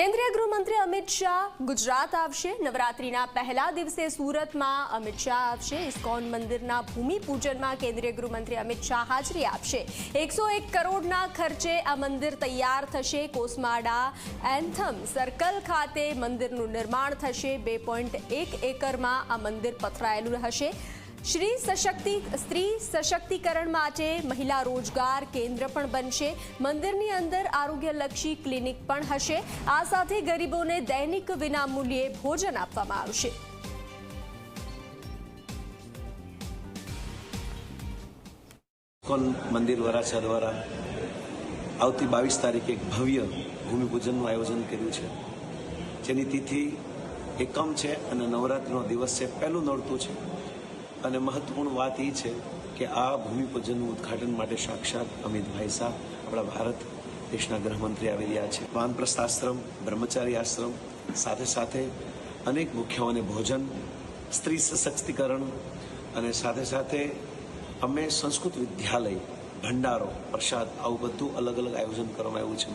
કેન્દ્રીય ગૃહમંત્રી અમિત શાહ ગુજરાત આવશે। નવરાત્રીના પહેલા દિવસે સુરતમાં અમિત શાહ આવશે। ઇસ્કોન મંદિરના ભૂમિપૂજનમાં કેન્દ્રીય ગૃહમંત્રી અમિત શાહ હાજરી આપશે। 101 કરોડના ખર્ચે આ મંદિર તૈયાર થશે। કોસમાડા એન્થમ સર્કલ ખાતે મંદિરનું નિર્માણ થશે। 2.1 એકરમાં આ મંદિર પથરાયેલું હશે। સ્ત્રી સશક્તિકરણ માટે મહિલા રોજગાર કેન્દ્ર પણ બનશે। મંદિરની અંદર આરોગ્યલક્ષી ક્લિનિક પણ હશે। આ સાથે ગરીબોને દૈનિક વિનામૂલ્યે ભોજન આપવામાં આવશે। ઇસ્કોન મંદિર વરાછા દ્વારા આવતી 22 તારીખે એક ભવ્ય ભૂમિપૂજનનું આયોજન કર્યું છે, જેની તિથિ એકમ છે અને નવરાત્રિનો દિવસ છે, પહેલું નોરતું છે। અને મહત્વપૂર્ણ વાત એ છે કે આ ભૂમિપૂજનનું ઉદ્ઘાટન માટે સાક્ષાત અમિતભાઈ શાહ આપણા ભારત દેશના ગૃહમંત્રી આવી રહ્યા છે। વાનપ્રસ્થ આશ્રમ, બ્રહ્મચારી આશ્રમ, સાથે સાથે અનેક ભૂખ્યાઓને ભોજન, સ્ત્રી સશક્તિકરણ અને સાથે સાથે અમે સંસ્કૃત વિદ્યાલય, ભંડારો, પ્રસાદ આવું બધું અલગ અલગ આયોજન કરવામાં આવ્યું છે।